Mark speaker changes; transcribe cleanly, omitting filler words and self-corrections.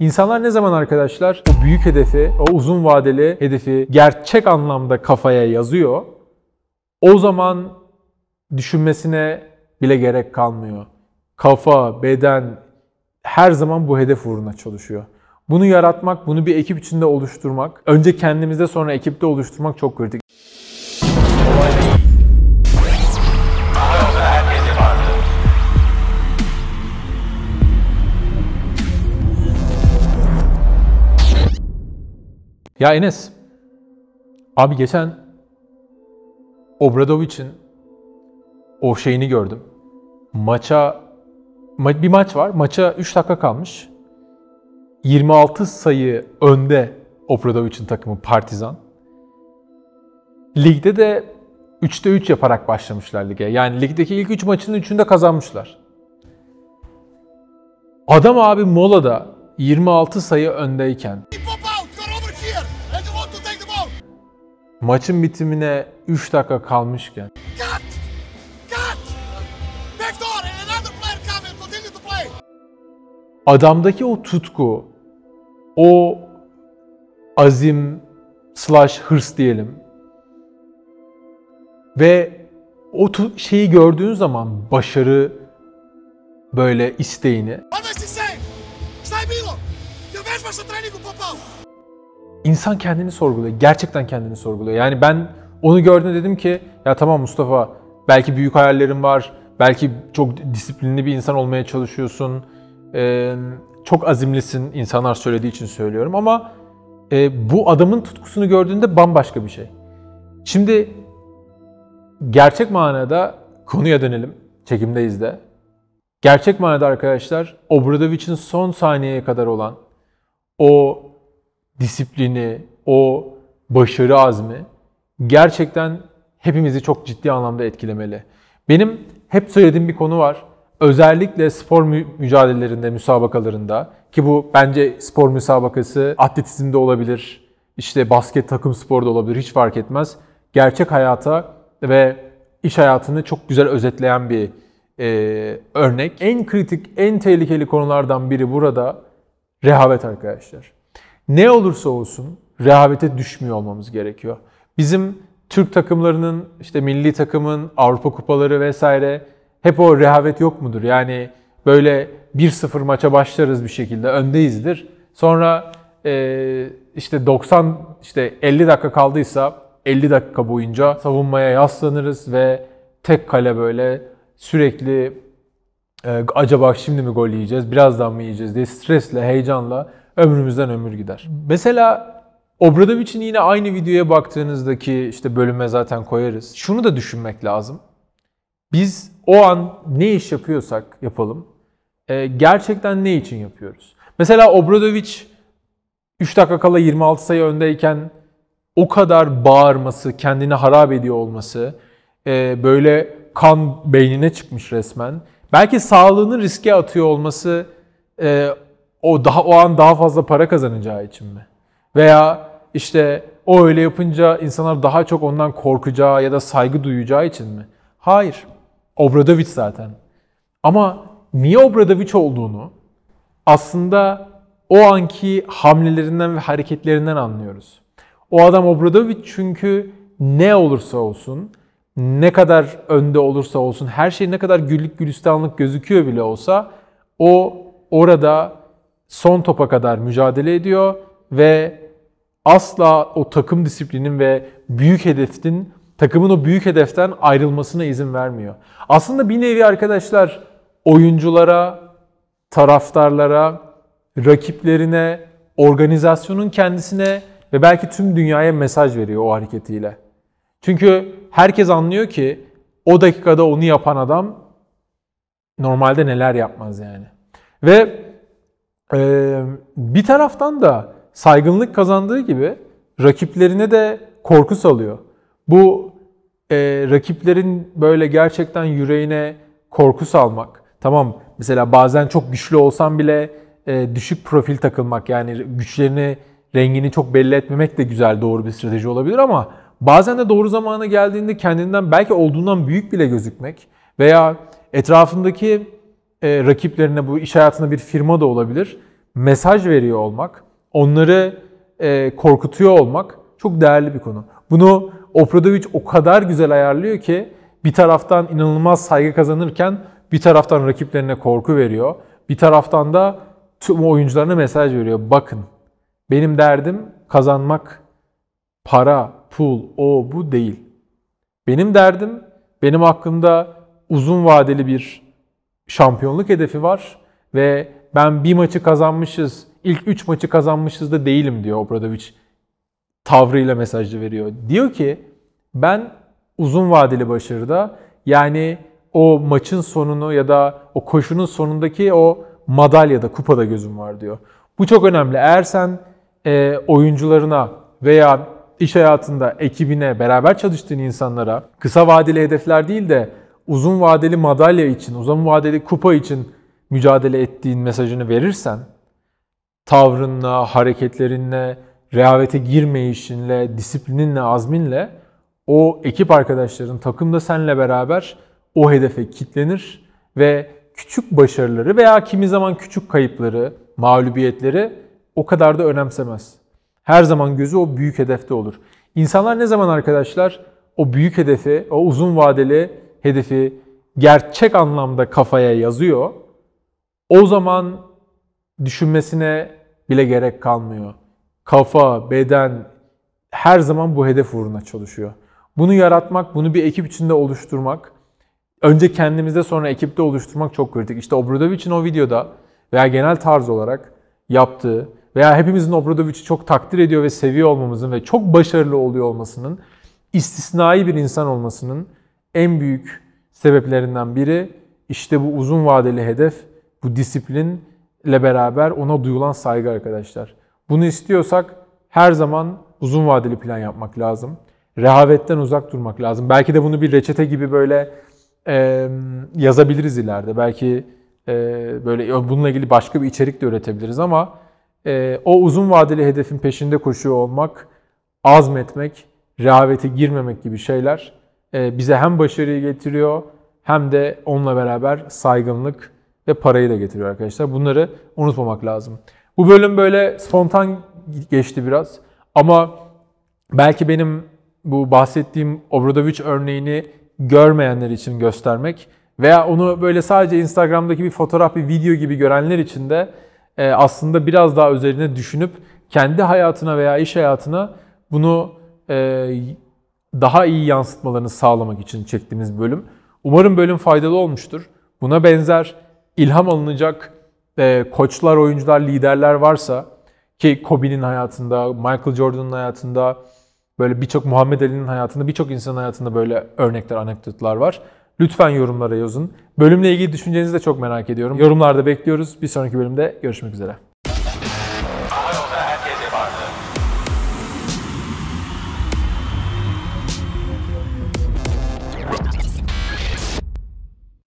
Speaker 1: İnsanlar ne zaman arkadaşlar o büyük hedefi, o uzun vadeli hedefi gerçek anlamda kafaya yazıyor, o zaman düşünmesine bile gerek kalmıyor. Kafa, beden her zaman bu hedef uğruna çalışıyor. Bunu yaratmak, bunu bir ekip içinde oluşturmak, önce kendimizde sonra ekipte oluşturmak çok kritik. Ya Enes, abi geçen Obradovic'in o şeyini gördüm. Bir maç var. Maça 3 dakika kalmış. 26 sayı önde Obradovic'in takımı Partizan. Ligde de 3'te 3 yaparak başlamışlar lige. Yani ligdeki ilk 3 maçın 3'ünde kazanmışlar. Adam abi molada 26 sayı öndeyken maçın bitimine 3 dakika kalmışken adamdaki o tutku, o azim / hırs diyelim ve o şeyi gördüğün zaman başarı böyle isteğini İnsan kendini sorguluyor. Gerçekten kendini sorguluyor. Yani ben onu gördüm dedim ki ya tamam Mustafa, belki büyük hayallerin var. Belki çok disiplinli bir insan olmaya çalışıyorsun. Çok azimlisin, insanlar söylediği için söylüyorum ama bu adamın tutkusunu gördüğünde bambaşka bir şey. Şimdi gerçek manada konuya dönelim. Çekimdeyiz de. Gerçek manada arkadaşlar Obradovic'in son saniyeye kadar olan o disiplini, o başarı azmi gerçekten hepimizi çok ciddi anlamda etkilemeli. Benim hep söylediğim bir konu var. Özellikle spor mücadelelerinde, müsabakalarında ki bu bence spor müsabakası atletizmde olabilir, işte basket takım sporda olabilir, hiç fark etmez. Gerçek hayata ve iş hayatını çok güzel özetleyen bir örnek. En kritik, en tehlikeli konulardan biri burada rehavet arkadaşlar. Ne olursa olsun rehavete düşmüyor olmamız gerekiyor. Bizim Türk takımlarının, işte milli takımın, Avrupa kupaları vesaire hep o rehavet yok mudur? Yani böyle 1-0 maça başlarız bir şekilde, öndeyizdir. Sonra işte 50 dakika kaldıysa 50 dakika boyunca savunmaya yaslanırız ve tek kale böyle sürekli acaba şimdi mi gol yiyeceğiz, birazdan mı yiyeceğiz diye stresle, heyecanla ömrümüzden ömür gider. Mesela Obradovic'in yine aynı videoya baktığınızdaki işte bölüme zaten koyarız. Şunu da düşünmek lazım. Biz o an ne iş yapıyorsak yapalım, gerçekten ne için yapıyoruz? Mesela Obradovic 3 dakika kala 26 sayı öndeyken o kadar bağırması, kendini harap ediyor olması, böyle kan beynine çıkmış resmen. Belki sağlığını riske atıyor olması o an daha fazla para kazanacağı için mi? Veya işte o öyle yapınca insanlar daha çok ondan korkacağı ya da saygı duyacağı için mi? Hayır. Obradovic zaten. Ama niye Obradovic olduğunu aslında o anki hamlelerinden ve hareketlerinden anlıyoruz. O adam Obradovic çünkü ne olursa olsun, ne kadar önde olursa olsun, her şey ne kadar güllük gülistanlık gözüküyor bile olsa o orada son topa kadar mücadele ediyor ve asla o takım disiplinin ve büyük hedefin, takımın o büyük hedeften ayrılmasına izin vermiyor. Aslında bir nevi arkadaşlar oyunculara, taraftarlara, rakiplerine, organizasyonun kendisine ve belki tüm dünyaya mesaj veriyor o hareketiyle. Çünkü herkes anlıyor ki o dakikada onu yapan adam normalde neler yapmaz yani. Ve bir taraftan da saygınlık kazandığı gibi rakiplerine de korku salıyor. Bu rakiplerin böyle gerçekten yüreğine korku salmak. Tamam, mesela bazen çok güçlü olsan bile düşük profil takılmak, yani güçlerini, rengini çok belli etmemek de güzel, doğru bir strateji olabilir ama bazen de doğru zamanı geldiğinde kendinden belki olduğundan büyük bile gözükmek veya etrafındaki rakiplerine, bu iş hayatında bir firma da olabilir, mesaj veriyor olmak, onları korkutuyor olmak çok değerli bir konu. Bunu Obradovic o kadar güzel ayarlıyor ki bir taraftan inanılmaz saygı kazanırken bir taraftan rakiplerine korku veriyor. Bir taraftan da tüm oyuncularına mesaj veriyor. Bakın, benim derdim kazanmak, para, pul, o bu değil. Benim derdim, benim hakkımda uzun vadeli bir şampiyonluk hedefi var ve ben bir maçı kazanmışız, ilk 3 maçı kazanmışız da değilim diyor Obradovic. Tavrıyla mesajı veriyor. Diyor ki ben uzun vadeli başarıda, yani o maçın sonunu ya da o koşunun sonundaki o madalyada, kupada gözüm var diyor. Bu çok önemli. Eğer sen oyuncularına veya iş hayatında ekibine, beraber çalıştığın insanlara kısa vadeli hedefler değil de uzun vadeli madalya için, uzun vadeli kupa için mücadele ettiğin mesajını verirsen, tavrınla, hareketlerinle, rehavete girmeyişinle, disiplininle, azminle o ekip arkadaşların, takım da seninle beraber o hedefe kitlenir ve küçük başarıları veya kimi zaman küçük kayıpları, mağlubiyetleri o kadar da önemsemez. Her zaman gözü o büyük hedefte olur. İnsanlar ne zaman arkadaşlar o büyük hedefi, o uzun vadeli hedefi gerçek anlamda kafaya yazıyor, o zaman düşünmesine bile gerek kalmıyor. Kafa, beden her zaman bu hedef uğruna çalışıyor. Bunu yaratmak, bunu bir ekip içinde oluşturmak, önce kendimizde sonra ekipte oluşturmak çok kritik. İşte Obradovic'in o videoda veya genel tarz olarak yaptığı veya hepimizin Obradovic'i çok takdir ediyor ve seviyor olmamızın ve çok başarılı oluyor olmasının, istisnai bir insan olmasının en büyük sebeplerinden biri işte bu uzun vadeli hedef, bu disiplinle beraber ona duyulan saygı arkadaşlar. Bunu istiyorsak her zaman uzun vadeli plan yapmak lazım. Rehavetten uzak durmak lazım. Belki de bunu bir reçete gibi böyle yazabiliriz ileride. Belki böyle bununla ilgili başka bir içerik de üretebiliriz ama o uzun vadeli hedefin peşinde koşuyor olmak, azmetmek, rehavete girmemek gibi şeyler bize hem başarıyı getiriyor hem de onunla beraber saygınlık ve parayı da getiriyor arkadaşlar. Bunları unutmamak lazım. Bu bölüm böyle spontan geçti biraz ama belki benim bu bahsettiğim Obradovic örneğini görmeyenler için göstermek veya onu böyle sadece Instagram'daki bir fotoğraf, bir video gibi görenler için de aslında biraz daha üzerine düşünüp kendi hayatına veya iş hayatına bunu daha iyi yansıtmalarını sağlamak için çektiğimiz bölüm. Umarım bölüm faydalı olmuştur. Buna benzer ilham alınacak koçlar, oyuncular, liderler varsa ki Kobe'nin hayatında, Michael Jordan'ın hayatında, böyle birçok Muhammed Ali'nin hayatında, birçok insanın hayatında böyle örnekler, anekdotlar var. Lütfen yorumlara yazın. Bölümle ilgili düşüncenizi de çok merak ediyorum. Yorumlarda bekliyoruz. Bir sonraki bölümde görüşmek üzere.